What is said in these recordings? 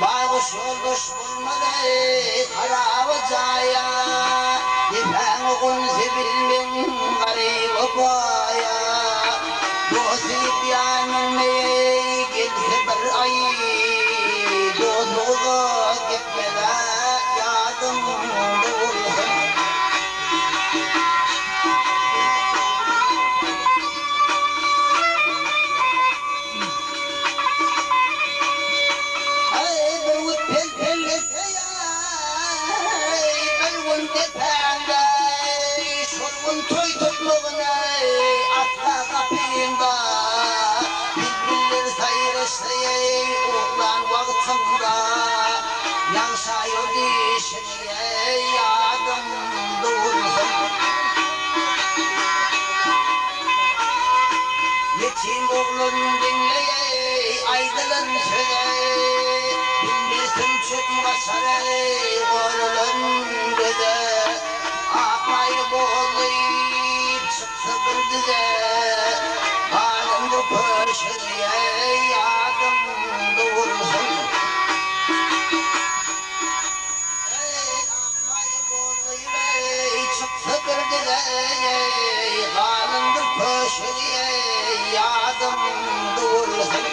Baykuş yoldaş bulmadı kara vacaya, Dipen okun sebilmin gari babaya. Dostluk yanılmaya gelse bir ay, Dostluğa gitmede yadım doğulsun. Yetim oğlun dinleye aydılın söyle, bilmesin çıkma saray oğlun dede. Akmayı boğulayıp çıktı bir dize, halımda köşeye yadım doğursun. Akmayı boğulayıp çıktı bir dize, halımda köşeye yadım doğursun.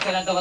Kailan to